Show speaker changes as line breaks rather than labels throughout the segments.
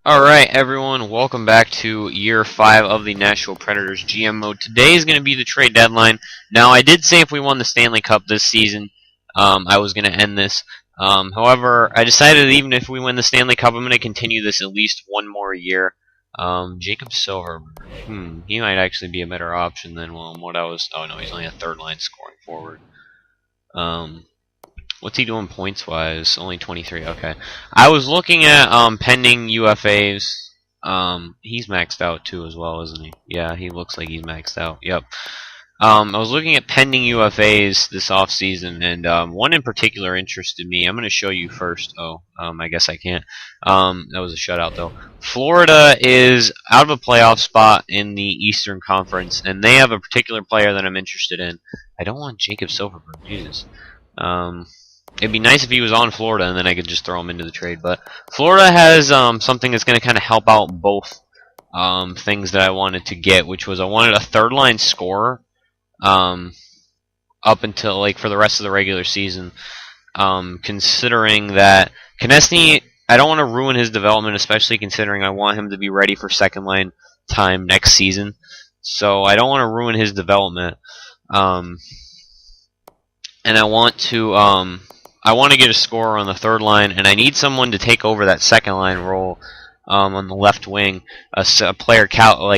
Alright everyone, welcome back to year 5 of the Nashville Predators GM mode. Today is going to be the trade deadline. Now I did say if we won the Stanley Cup this season, I was going to end this. However, I decided even if we win the Stanley Cup, I'm going to continue this at least one more year. Jacob Silverberg, he might actually be a better option than what I was. Oh no, he's only a third line scoring forward. What's he doing points wise? Only 23. Okay. I was looking at pending UFAs. He's maxed out too as well, isn't he? Yeah, he looks like he's maxed out. Yep. I was looking at pending UFAs this offseason, and one in particular interested me. I'm going to show you first. I guess I can't. That was a shutout, though. Florida is out of a playoff spot in the Eastern Conference, and they have a particular player that I'm interested in. I don't want Jacob Silverberg. Jesus. It'd be nice if he was on Florida, and then I could just throw him into the trade. But Florida has something that's going to kind of help out both things that I wanted to get, which was I wanted a third-line scorer up until, for the rest of the regular season, considering that Konechny, I don't want to ruin his development, especially considering I want him to be ready for second-line time next season. So I don't want to ruin his development. And I want to get a scorer on the third line, and I need someone to take over that second line role on the left wing, a player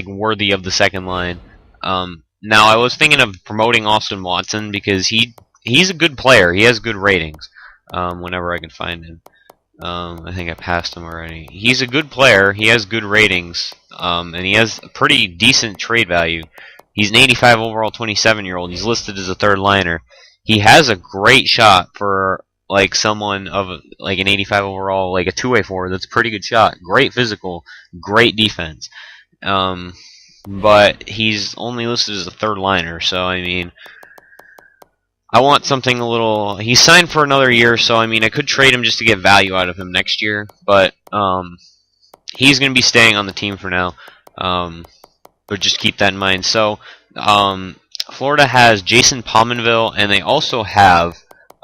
worthy of the second line. Now, I was thinking of promoting Austin Watson because he's a good player. He has good ratings whenever I can find him. I think I passed him already. He's a good player. He has good ratings, and he has a pretty decent trade value. He's an 85 overall 27-year-old. He's listed as a third liner. He has a great shot for someone of an 85 overall, a two-way forward. That's a pretty good shot. Great physical, great defense. But he's only listed as a third liner, so I mean, I want something a little. He's signed for another year, so I mean, I could trade him just to get value out of him next year. But he's going to be staying on the team for now. But just keep that in mind. So Florida has Jason Pominville, and they also have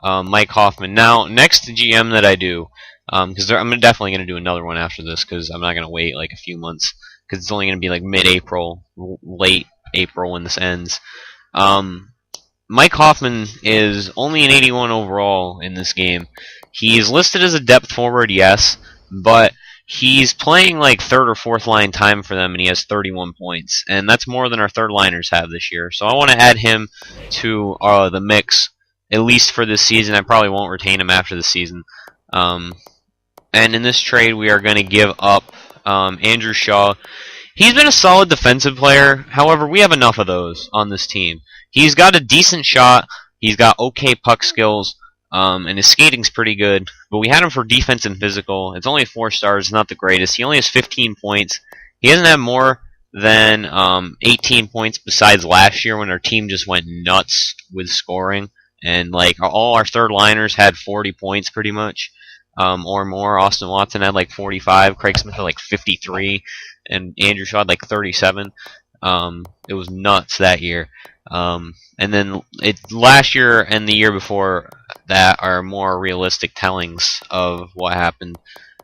Mike Hoffman. Now, next GM that I do, because I'm definitely going to do another one after this, because I'm not going to wait a few months, because it's only going to be mid-April, late April when this ends. Mike Hoffman is only an 81 overall in this game. He's listed as a depth forward, yes, but he's playing third or fourth line time for them, and he has 31 points, and that's more than our third liners have this year. So I want to add him to the mix, at least for this season. I probably won't retain him after the season. And in this trade, we are going to give up Andrew Shaw. He's been a solid defensive player. However, we have enough of those on this team. He's got a decent shot. He's got okay puck skills. And his skating's pretty good. But we had him for defense and physical. It's only 4 stars. It's not the greatest. He only has 15 points. He doesn't have more than 18 points besides last year when our team just went nuts with scoring. And all our third liners had 40 points pretty much, or more. Austin Watson had 45. Craig Smith had 53, and Andrew Shaw had 37. It was nuts that year. And then last year and the year before that are more realistic tellings of what happened.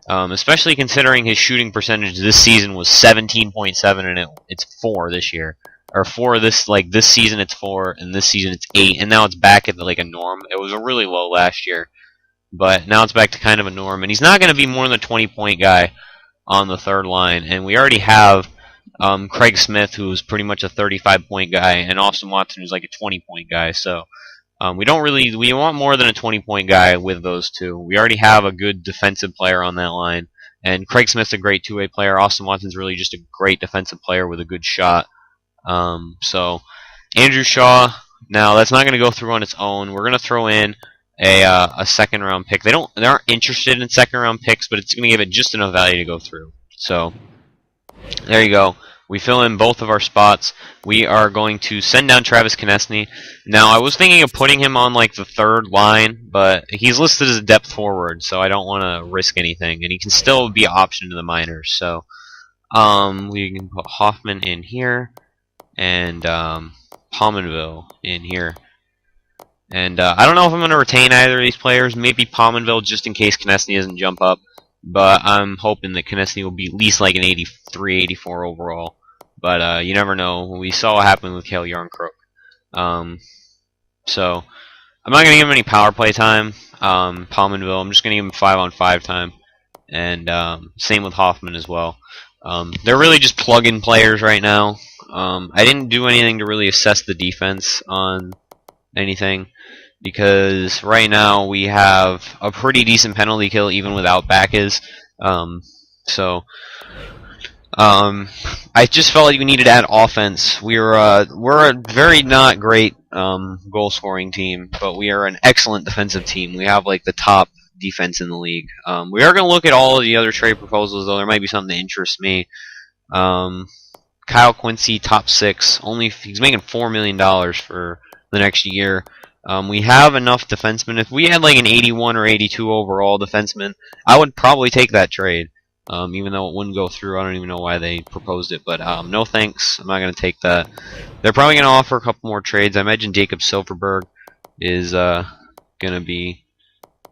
Especially considering his shooting percentage this season was 17.7, and it's 4 this year. Or 4 this season it's 4, and this season it's 8, and now it's back at a norm. It was a really low last year, but now it's back to kind of a norm. And he's not going to be more than a 20-point guy on the third line, and we already have Craig Smith, who's pretty much a 35-point guy, and Austin Watson, who's a 20-point guy. So we want more than a 20-point guy with those two. We already have a good defensive player on that line, and Craig Smith's a great two-way player. Austin Watson's really just a great defensive player with a good shot. So Andrew Shaw, now that's not going to go through on its own. We're going to throw in a second round pick. They aren't interested in second round picks, but it's going to give it just enough value to go through. So there you go. We fill in both of our spots. We are going to send down Travis Konechny. Now, I was thinking of putting him on the third line, but he's listed as a depth forward, so I don't want to risk anything, and he can still be an option to the minors. So we can put Hoffman in here, and Pominville in here. And I don't know if I'm going to retain either of these players. Maybe Pominville just in case Konechny doesn't jump up. but I'm hoping that Konechny will be at least like an 83, 84 overall. But you never know. We saw what happened with Kale Yarncrook. So I'm not going to give him any power play time. Palmanville, I'm just going to give him 5-on-5 time. And same with Hoffman as well. They're really just plug-in players right now. I didn't do anything to really assess the defense on anything, because right now we have a pretty decent penalty kill even without Backus. So I just felt like we needed to add offense. We're a very not great goal scoring team, but we are an excellent defensive team. We have like the top defense in the league. We are going to look at all of the other trade proposals, though. There might be something that interests me. Kyle Quincy, top 6. He's making $4 million for the next year. We have enough defensemen. If we had like an 81 or 82 overall defenseman, I would probably take that trade. Even though it wouldn't go through. I don't even know why they proposed it, but no thanks. I'm not going to take that. They're probably going to offer a couple more trades. I imagine Jacob Silverberg is going to be...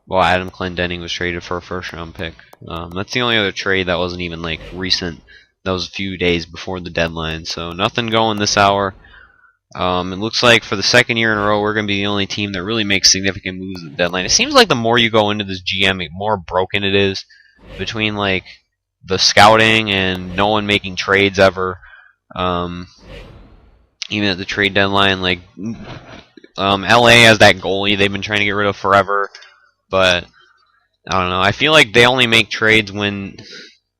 Well, Adam Clendenning was traded for a first-round pick. That's the only other trade that wasn't even like recent. That was a few days before the deadline, so nothing going this hour. It looks like for the second year in a row, we're going to be the only team that really makes significant moves at the deadline. It seems like the more you go into this GM, the more broken it is, between like the scouting and no one making trades ever. Even at the trade deadline, like LA has that goalie they've been trying to get rid of forever. But I don't know. I feel like they only make trades when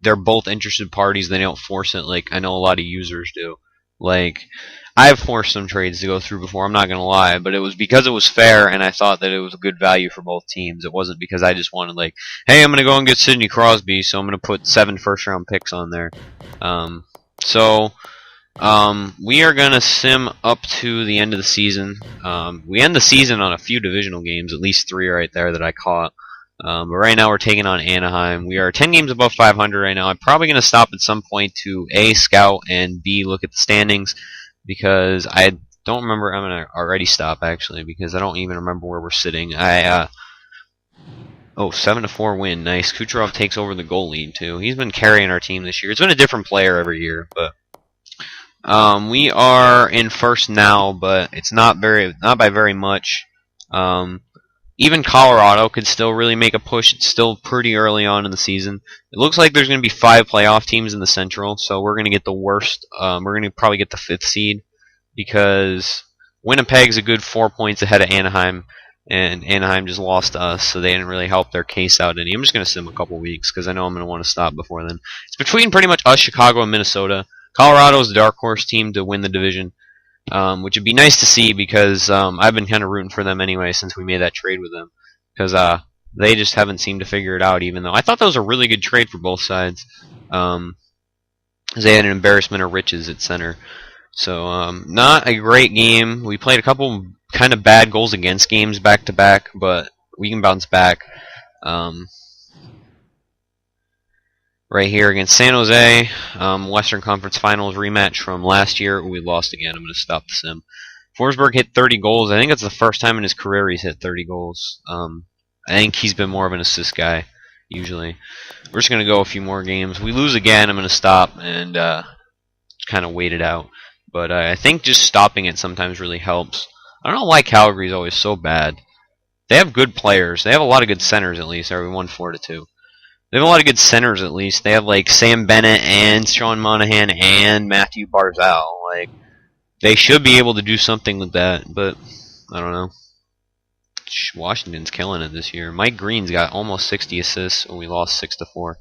they're both interested parties. They don't force it like I know a lot of users do. Like, I've forced some trades to go through before, I'm not going to lie, but it was because it was fair and I thought that it was a good value for both teams. It wasn't because I just wanted, like, hey, I'm going to go and get Sidney Crosby, so I'm going to put 7 first-round picks on there. We are going to sim up to the end of the season. We end the season on a few divisional games, at least 3 right there that I caught. But right now we're taking on Anaheim. We are 10 games above 500 right now. I'm probably going to stop at some point to A, scout, and B, look at the standings, because I don't remember. I'm going to already stop, actually, because I don't even remember where we're sitting. 7-4 win. Nice. Kucherov takes over the goal lead, too. He's been carrying our team this year. It's been a different player every year, but we are in first now, but it's not by very much. Even Colorado could still really make a push. It's still pretty early on in the season. It looks like there's going to be 5 playoff teams in the Central, so we're going to get the worst. We're going to probably get the 5th seed, because Winnipeg's a good 4 points ahead of Anaheim, and Anaheim just lost to us, so they didn't really help their case out any. I'm just going to sim a couple weeks, because I know I'm going to want to stop before then. It's between pretty much us, Chicago, and Minnesota. Colorado's the dark horse team to win the division. Which would be nice to see, because I've been kind of rooting for them anyway since we made that trade with them, because they just haven't seemed to figure it out, even though I thought that was a really good trade for both sides. They had an embarrassment of riches at center. So not a great game. We played a couple kind of bad goals against games back to back, but we can bounce back. Right here against San Jose, Western Conference Finals rematch from last year. We lost again. I'm going to stop the sim. Forsberg hit 30 goals. I think it's the first time in his career he's hit 30 goals. I think he's been more of an assist guy, usually. We're just going to go a few more games. We lose again, I'm going to stop and kind of wait it out. But I think just stopping it sometimes really helps. I don't know why Calgary's always so bad. They have good players. They have a lot of good centers, at least. We won 4-2. They have a lot of good centers, at least. They have, like, Sam Bennett and Sean Monahan and Matthew Barzal. Like, they should be able to do something with that, but I don't know. Washington's killing it this year. Mike Green's got almost 60 assists, and we lost 6-4.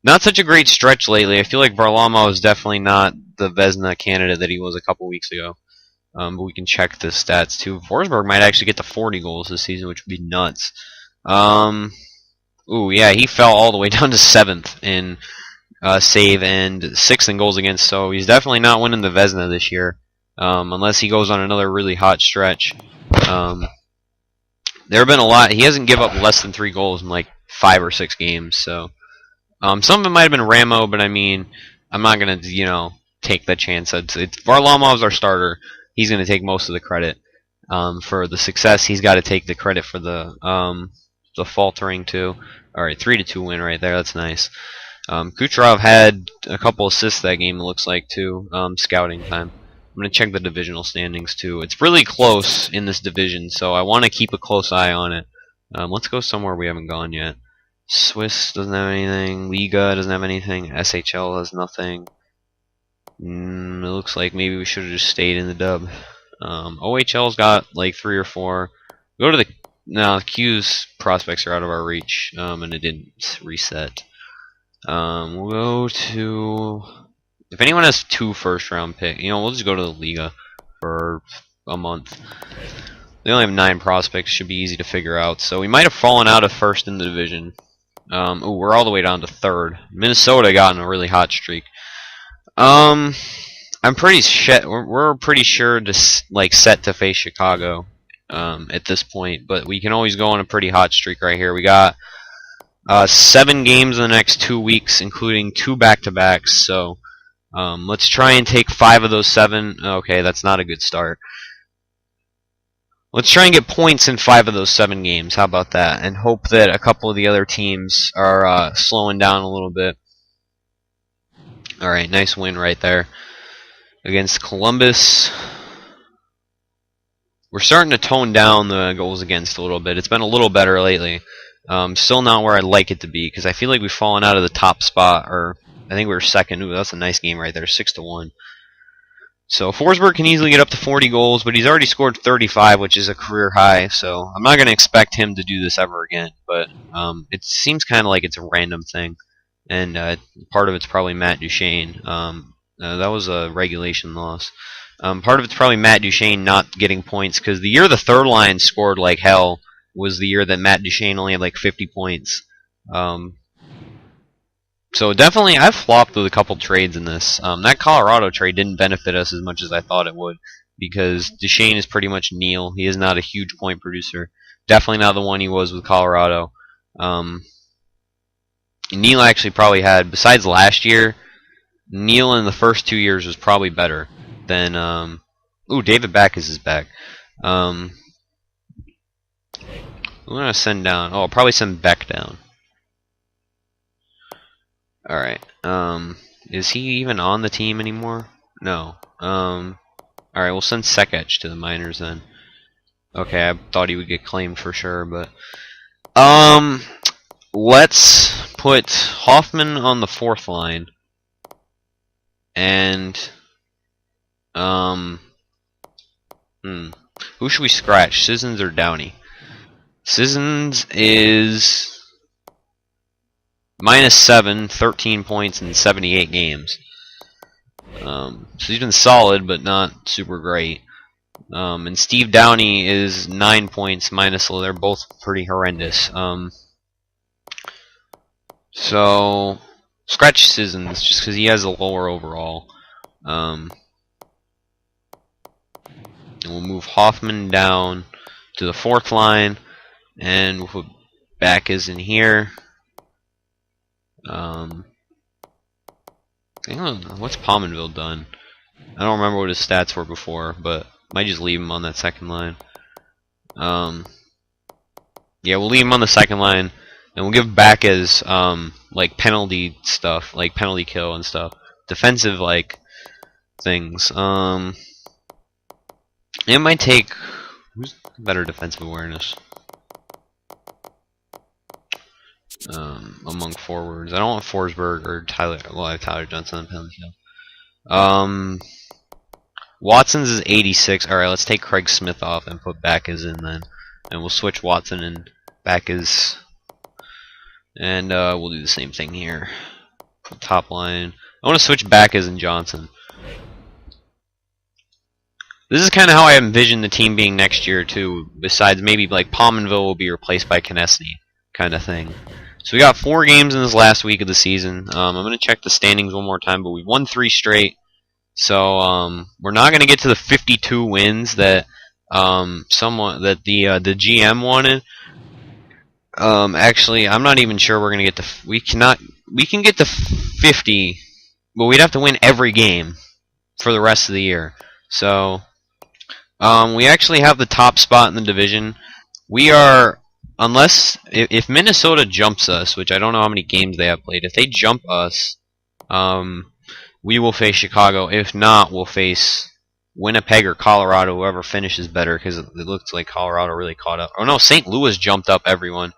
Not such a great stretch lately. I feel like Varlamov is definitely not the Vezina candidate that he was a couple weeks ago. But we can check the stats, too. Forsberg might actually get to 40 goals this season, which would be nuts. Ooh, yeah, he fell all the way down to 7th in save and 6th in goals against, so he's definitely not winning the Vezina this year, unless he goes on another really hot stretch. There have been a lot. He hasn't given up less than 3 goals in like 5 or 6 games, so some of it might have been Ramo, but I mean, I'm not going to, take that chance. Varlamov's our starter. He's going to take most of the credit for the success. He's got to take the credit for the the faltering too. All right, 3-2 win right there. That's nice. Kucherov had a couple assists that game. It looks like too. Scouting time. I'm gonna check the divisional standings too. It's really close in this division, so I want to keep a close eye on it. Let's go somewhere we haven't gone yet. Swiss doesn't have anything. Liga doesn't have anything. SHL has nothing. It looks like maybe we should have just stayed in the dub. OHL's got like 3 or 4. Go to the the Q's prospects are out of our reach, and it didn't reset. We'll go to if anyone has 2 first-round picks. We'll just go to the Liga for a month. They only have 9 prospects. Should be easy to figure out. So we might have fallen out of first in the division. Ooh, we're all the way down to 3rd. Minnesota got in a really hot streak. I'm pretty we're pretty sure to set to face Chicago at this point, but we can always go on a pretty hot streak right here. We got 7 games in the next 2 weeks, including 2 back-to-backs. So let's try and take 5 of those 7. Okay, that's not a good start. Let's try and get points in 5 of those 7 games. How about that? And hope that a couple of the other teams are slowing down a little bit. Alright, nice win right there against Columbus. We're starting to tone down the goals against a little bit. It's been a little better lately. Still not where I'd like it to be, because I feel like we've fallen out of the top spot, or I think we were 2nd. Ooh, that's a nice game right there, 6-1. So Forsberg can easily get up to 40 goals, but he's already scored 35, which is a career high. So I'm not going to expect him to do this ever again. But it seems kind of like it's a random thing, and part of it's probably Matt Duchene. That was a regulation loss. Part of it's probably Matt Duchene not getting points, because the year the third line scored like hell was the year that Matt Duchene only had like 50 points. So definitely, I've flopped with a couple trades in this. That Colorado trade didn't benefit us as much as I thought it would, because Duchene is pretty much Neil. He is not a huge point producer. Definitely not the one he was with Colorado. Neil actually probably had, besides last year, Neil in the first 2 years was probably better than. Ooh, David Backes is back. I'm gonna send down. Oh, I'll probably send Beck down. Alright, is he even on the team anymore? No. Alright, we'll send Sekech to the minors then. Okay, I thought he would get claimed for sure, but... let's put Hoffman on the 4th line. And... who should we scratch? Sissons or Downey? Sissons is... -7, 13 points in 78 games. So he's been solid, but not super great. And Steve Downey is 9 points minus. They're both pretty horrendous. So scratch Sissons just because he has a lower overall. And we'll move Hoffman down to the 4th line, and we'll put Backes in here. What's Pominville done? I don't remember what his stats were before, but might just leave him on that 2nd line. Yeah, we'll leave him on the 2nd line, and we'll give Backes like penalty stuff, like penalty kill and stuff, defensive like things. It might take who's better defensive awareness. Among forwards. I don't want Forsberg or Tyler. Well, I have Tyler Johnson on the penalty kill. Watson's is 86. Alright, let's take Craig Smith off and put Backes in then. And we'll switch Watson and Backes. And we'll do the same thing here. Top line. I want to switch Backes and Johnson. This is kind of how I envision the team being next year too. Besides maybe like Pominville will be replaced by Konechny kind of thing. So we got 4 games in this last week of the season. I'm going to check the standings one more time, but we won 3 straight. So we're not going to get to the 52 wins that the GM wanted. Actually, I'm not even sure we're going to get to. We can get to 50, but we'd have to win every game for the rest of the year. So we actually have the top spot in the division. We are unless if Minnesota jumps us, which I don't know how many games they have played. If they jump us, we will face Chicago. If not, we'll face Winnipeg or Colorado, whoever finishes better, because it looks like Colorado really caught up. Oh no, St. Louis jumped up everyone.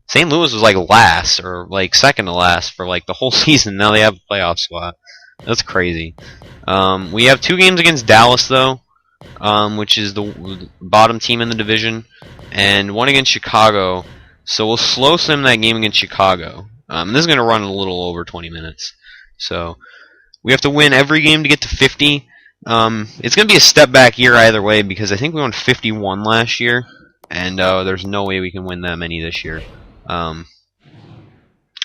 St. Louis was like last or like second to last for like the whole season. Now they have a playoff spot. That's crazy. We have 2 games against Dallas though, which is the bottom team in the division, and 1 against Chicago. So we'll slow sim that game against Chicago. This is going to run a little over 20 minutes. So we have to win every game to get to 50. It's going to be a step back year either way, because I think we won 51 last year, and there's no way we can win that many this year. I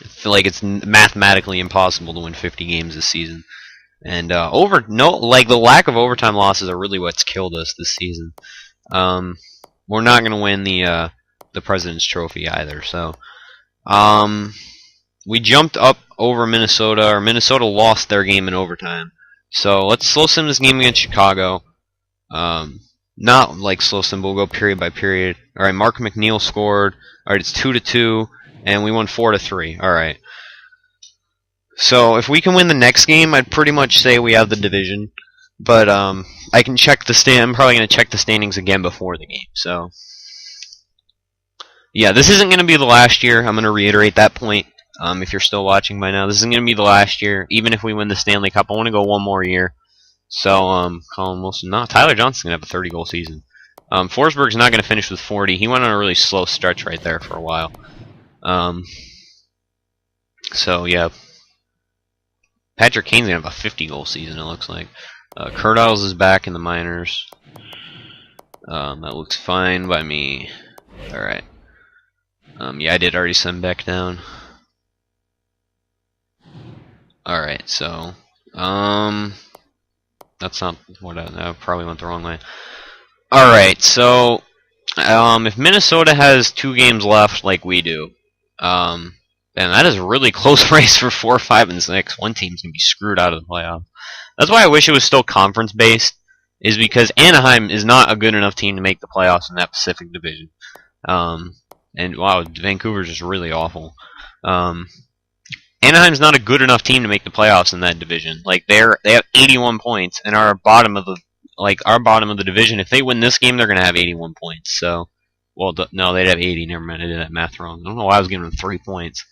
feel like it's mathematically impossible to win 50 games this season. And the lack of overtime losses are really what's killed us this season. We're not going to win the President's Trophy either. So we jumped up over Minnesota, or Minnesota lost their game in overtime. So let's slow sim this game against Chicago. Not like slow sim, but we'll go period by period. All right, Mark McNeil scored. All right, it's 2-2, and we won 4-3. All right. So if we can win the next game, I'd pretty much say we have the division. But I can check the I'm probably going to check the standings again before the game. So yeah, this isn't going to be the last year. I'm going to reiterate that point. If you're still watching by now, this isn't going to be the last year. Even if we win the Stanley Cup, I want to go one more year. So Colin Wilson, no, Tyler Johnson's going to have a 30-goal season. Forsberg's not going to finish with 40. He went on a really slow stretch right there for a while. So yeah, Patrick Kane's going to have a 50-goal season, it looks like. Kurt Iles is back in the minors. That looks fine by me. Alright. Yeah, I did already send Beck down. Alright, so that's not what I probably went the wrong way. Alright, so if Minnesota has 2 games left like we do, then that is a really close race for 4, 5, and 6. One team's gonna be screwed out of the playoff. That's why I wish it was still conference based, is because Anaheim is not a good enough team to make the playoffs in that Pacific Division. And wow, Vancouver's just really awful. Anaheim's not a good enough team to make the playoffs in that division. Like they have 81 points and are bottom of the division. If they win this game, they're gonna have 81 points. So, well, no, they'd have 80. Never mind, I did that math wrong. I don't know why I was giving them 3 points.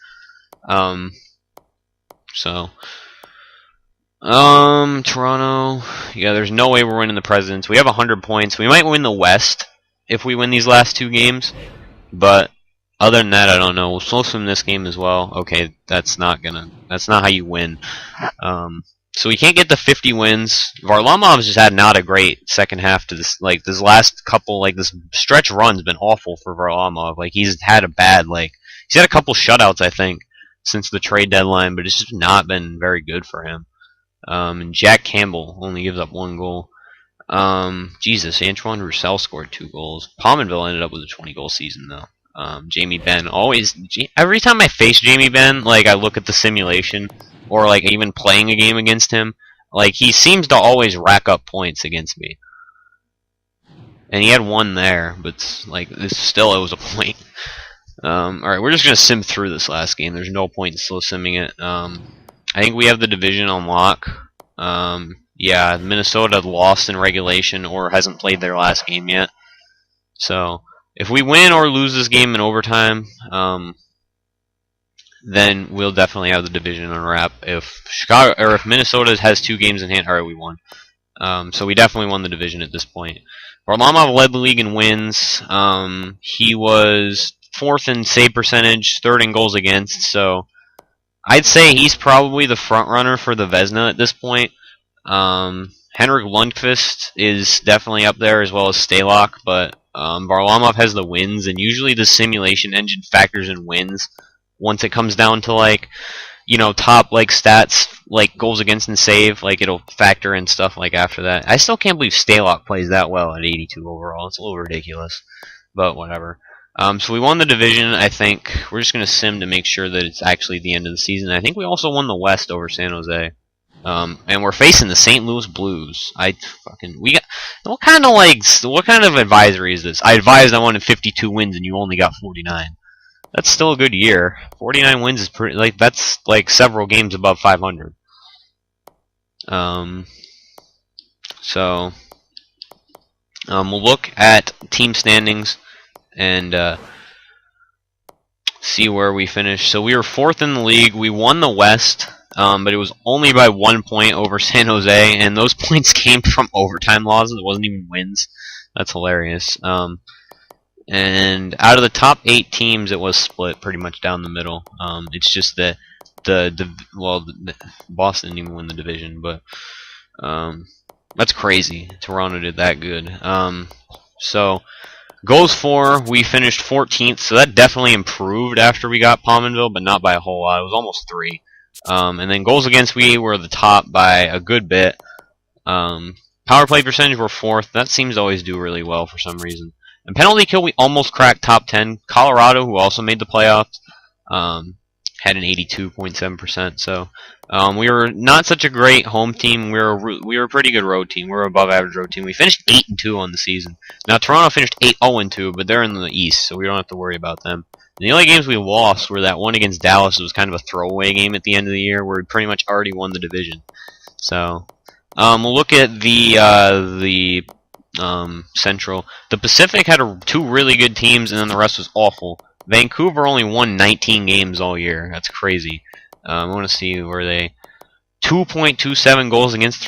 Toronto. Yeah, there's no way we're winning the Presidents. We have 100 points. We might win the West if we win these last 2 games, but other than that, I don't know. We'll slow swim this game as well. Okay, that's not how you win. So we can't get the 50 wins. Varlamov's just had not a great second half to this. Like this last couple, like this stretch run's been awful for Varlamov. Like he's had a bad, he's had a couple shutouts, I think, since the trade deadline, but it's just not been very good for him. And Jack Campbell only gives up 1 goal. Jesus, Antoine Roussel scored 2 goals. Pominville ended up with a 20-goal season though. Jamie Benn every time I face Jamie Benn, I look at the simulation or even playing a game against him, he seems to always rack up points against me. And he had 1 there, but it was a point. Alright, we're just gonna sim through this last game. There's no point in slow simming it. I think we have the division on lock. Yeah, Minnesota lost in regulation or hasn't played their last game yet. So if we win or lose this game in overtime, then we'll definitely have the division on wrap. If Minnesota has 2 games in hand, alright, we won. So we definitely won the division at this point. Varlamov led the league in wins. He was 4th in save percentage, 3rd in goals against. So I'd say he's probably the front runner for the Vezina at this point. Henrik Lundqvist is definitely up there, as well as Stalock, but Varlamov has the wins, and usually the simulation engine factors in wins once it comes down to top stats goals against and save, it'll factor in stuff after that. I still can't believe Stalock plays that well at 82 overall. It's a little ridiculous, but whatever. So we won the division. I think we're just gonna sim to make sure that it's actually the end of the season. I think we also won the West over San Jose. And we're facing the St. Louis Blues. We got what kind of advisory is this? I advised I wanted 52 wins and you only got 49. That's still a good year. 49 wins is that's like several games above 500. So we'll look at team standings and see where we finished. So we were 4th in the league. We won the West, but it was only by 1 point over San Jose, and those points came from overtime losses. It wasn't even wins. That's hilarious. And out of the top 8 teams, it was split pretty much down the middle. It's just that Boston didn't even win the division, but that's crazy. Toronto did that good. So goals for, we finished 14th, so that definitely improved after we got Pominville, but not by a whole lot. It was almost 3. And then goals against, we were the top by a good bit. Power play percentage, we're 4th. That seems to always do really well for some reason. And penalty kill, we almost cracked top 10. Colorado, who also made the playoffs, had an 82.7%. So we were not such a great home team. We were a pretty good road team. We were above average road team. We finished 8-2 on the season. Now Toronto finished 8-0-2, but they're in the East, so we don't have to worry about them. And the only games we lost were that one against Dallas. It was kind of a throwaway game at the end of the year where we pretty much already won the division. So we'll look at the Central. The Pacific had 2 really good teams, and then the rest was awful. Vancouver only won 19 games all year. That's crazy. I want to see where they 2.27 goals against,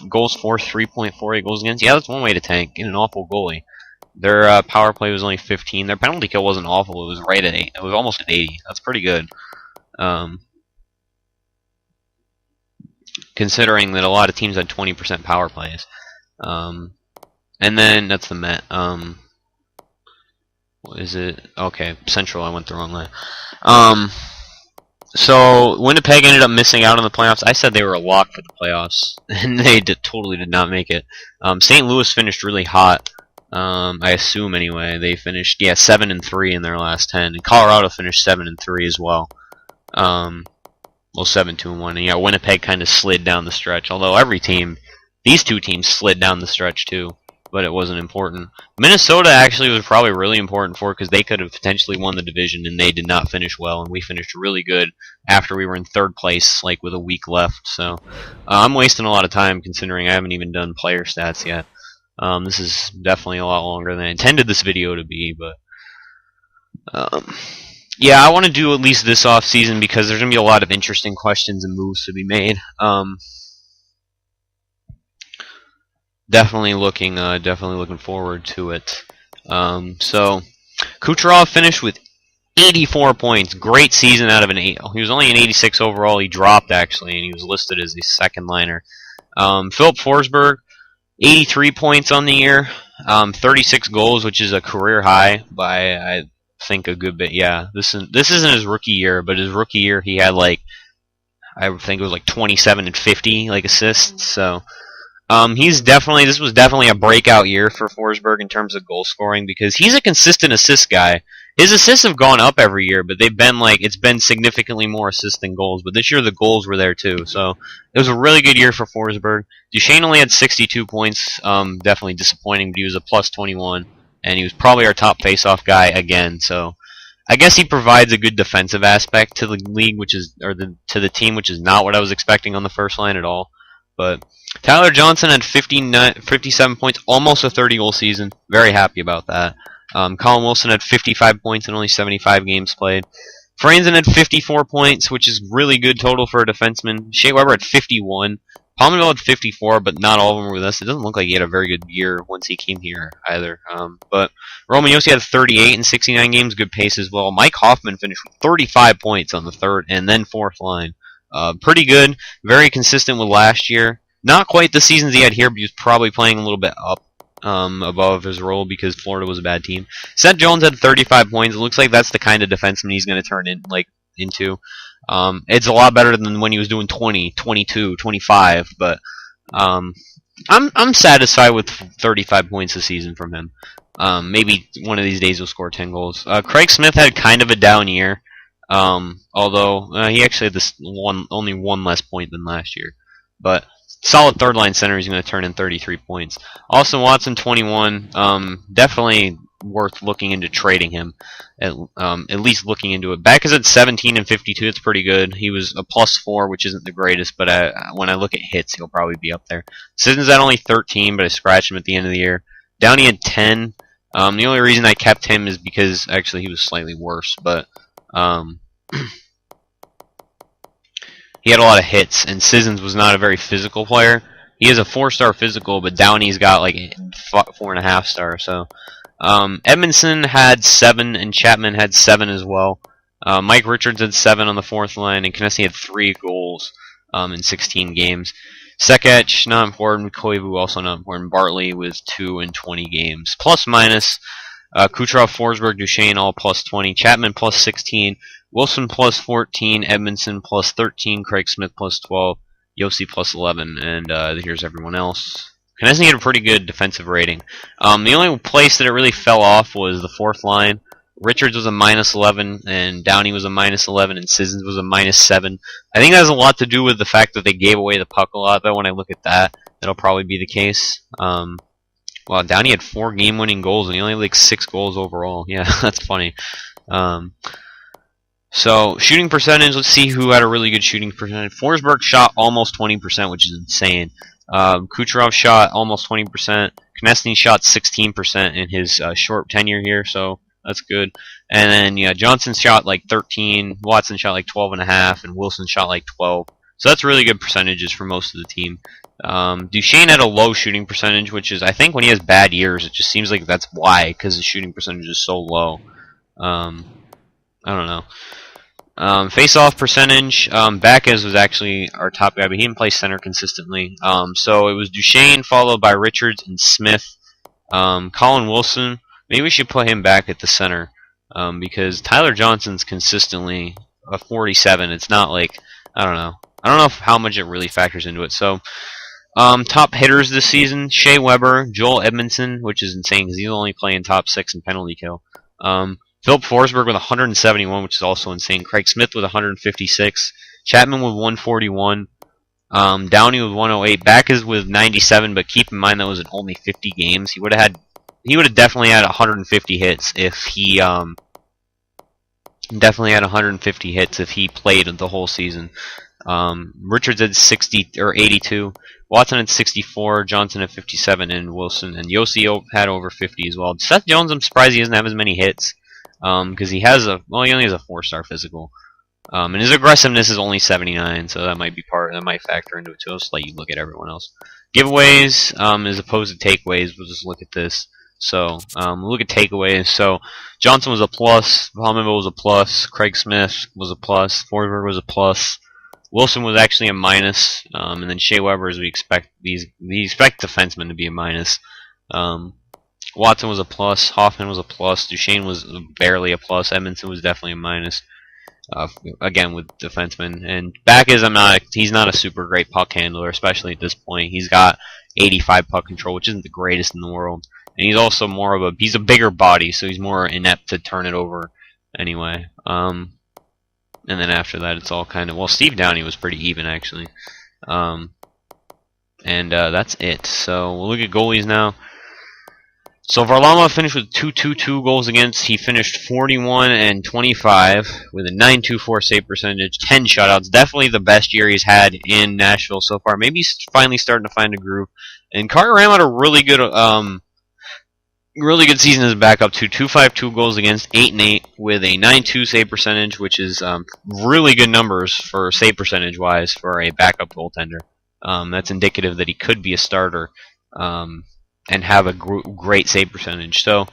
goals for 3.48 goals against. Yeah, that's one way to tank. In an awful goalie. Their power play was only 15. Their penalty kill wasn't awful. It was right at 8. It was almost at 80. That's pretty good. Considering that a lot of teams had 20% power plays. And then that's the Met. What is it? Okay, Central. I went the wrong way. So Winnipeg ended up missing out on the playoffs. I said they were a lock for the playoffs, and they totally did not make it. St. Louis finished really hot. I assume anyway. They finished 7-3 in their last 10, and Colorado finished 7-3 as well. 7-2-1. And yeah, Winnipeg kind of slid down the stretch. Although these 2 teams slid down the stretch too, but it wasn't important. Minnesota actually was probably really important for it because they could have potentially won the division, and they did not finish well, and we finished really good after we were in 3rd place, like with a week left. So I'm wasting a lot of time considering I haven't even done player stats yet. This is definitely a lot longer than I intended this video to be, but yeah, I want to do at least this off season because there's gonna be a lot of interesting questions and moves to be made. Definitely looking forward to it. So Kucherov finished with 84 points. Great season out of an 8. He was only an 86 overall. He dropped actually, and he was listed as a second liner. Philip Forsberg, 83 points on the year. 36 goals, which is a career high by I think a good bit. Yeah, this isn't his rookie year, but his rookie year he had I think it was 27 and 50 assists. So. This was definitely a breakout year for Forsberg in terms of goal scoring because he's a consistent assist guy. His assists have gone up every year, but they've been it's been significantly more assists than goals. But this year the goals were there too, so it was a really good year for Forsberg. Duchesne only had 62 points, definitely disappointing, but he was a plus 21, and he was probably our top face-off guy again. So I guess he provides a good defensive aspect to the league, to the team, which is not what I was expecting on the first line at all. But Tyler Johnson had 57 points, almost a 30-goal season. Very happy about that. Colin Wilson had 55 points in only 75 games played. Franzen had 54 points, which is really good total for a defenseman. Shea Weber had 51. Pominville had 54, but not all of them were with us. It doesn't look like he had a very good year once he came here either. But Roman Josi had 38 in 69 games, good pace as well. Mike Hoffman finished with 35 points on the 3rd and then 4th line. Pretty good, very consistent with last year. Not quite the seasons he had here, but he was probably playing a little bit up above his role because Florida was a bad team. Seth Jones had 35 points. It looks like that's the kind of defenseman he's going to turn into. It's a lot better than when he was doing 20, 22, 25, but I'm satisfied with 35 points a season from him. Maybe one of these days he'll score 10 goals. Craig Smith had kind of a down year. Although he actually had only one less point than last year, but solid third line center. He's going to turn in 33 points. Austin Watson 21. Definitely worth looking into trading him. At least looking into it. Back is at 17 and 52. It's pretty good. He was a +4, which isn't the greatest, but when I look at hits, he'll probably be up there. Sisson's at only 13, but I scratched him at the end of the year. Downey had 10. The only reason I kept him is because actually he was slightly worse, but he had a lot of hits, and Sissons was not a very physical player. He is a 4-star physical, but Downey's got like 4.5 stars. So Edmondson had 7, and Chapman had 7 as well. Mike Richards had 7 on the fourth line, and Konecny had 3 goals in 16 games. Sekech, not important. Koivu, also not important. Bartley with 2 in 20 games. Plus minus. Kucherov, Forsberg, Duchesne all +20. Chapman +16. Wilson +14. Edmondson +13. Craig Smith +12. Yossi +11. And here's everyone else. Konecny had a pretty good defensive rating. The only place that it really fell off was the fourth line. Richards was a -11, and Downey was a -11, and Sissons was a -7. I think that has a lot to do with the fact that they gave away the puck a lot, though. When I look at that, that'll probably be the case. Well, Downey had 4 game-winning goals, and he only had like 6 goals overall. Yeah, that's funny. So, shooting percentage, let's see who had a really good shooting percentage. Forsberg shot almost 20%, which is insane. Kucherov shot almost 20%. Konecny shot 16% in his short tenure here, so that's good. And then, yeah, Johnson shot like 13, Watson shot like 12.5, and Wilson shot like 12. So that's really good percentages for most of the team. Duchesne had a low shooting percentage, which is, I think when he has bad years, it just seems like that's why, because his shooting percentage is so low. I don't know. Face-off percentage, Backes was actually our top guy, but he didn't play center consistently. So it was Duchesne, followed by Richards and Smith. Colin Wilson, maybe we should put him back at the center, because Tyler Johnson's consistently a 47. It's not like, I don't know how much it really factors into it. So, top hitters this season, Shea Weber, Joel Edmondson, which is insane because he's only playing top 6 in penalty kill. Philip Forsberg with 171, which is also insane. Craig Smith with 156. Chapman with 141. Downey with 108. Backes with 97, but keep in mind that was in only 50 games. He would have definitely had 150 hits if he played the whole season. Richards had 60 or 82. Watson had 64, Johnson had 57, and Wilson and Yossi had over 50 as well. Seth Jones, I'm surprised he doesn't have as many hits, because he only has a 4-star physical, and his aggressiveness is only 79, so that might factor into it too. I'll just let you look at everyone else. Giveaways, as opposed to takeaways, we'll just look at this. So, we'll look at takeaways. So, Johnson was a plus, Palmebo was a plus, Craig Smith was a plus, Forsberg was a plus. Wilson was actually a minus, and then Shea Weber, as we expect defensemen to be a minus. Watson was a plus, Hoffman was a plus, Duchesne was barely a plus, Edmondson was definitely a minus. Again with defensemen, and Backes, he's not a super great puck handler, especially at this point. He's got 85 puck control, which isn't the greatest in the world, and he's also he's a bigger body, so he's more inept to turn it over anyway. And then after that, it's all kind of... Well, Steve Downey was pretty even, actually. And that's it. So we'll look at goalies now. So Varlamov finished with 2.22 goals against. He finished 41 and 25 with a 9.24 save percentage, 10 shutouts. Definitely the best year he's had in Nashville so far. Maybe he's finally starting to find a groove. And Carter Ram had a really good season as a backup too. 2.52 goals against, 8-8 with a 9.2 save percentage, which is really good numbers for save percentage wise for a backup goaltender. That's indicative that he could be a starter and have a great save percentage. So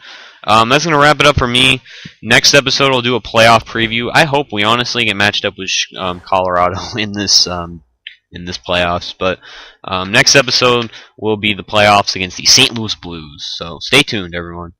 that's going to wrap it up for me. Next episode I'll do a playoff preview. I hope we honestly get matched up with Colorado in this playoffs. But next episode will be the playoffs against the St. Louis Blues. So stay tuned, everyone.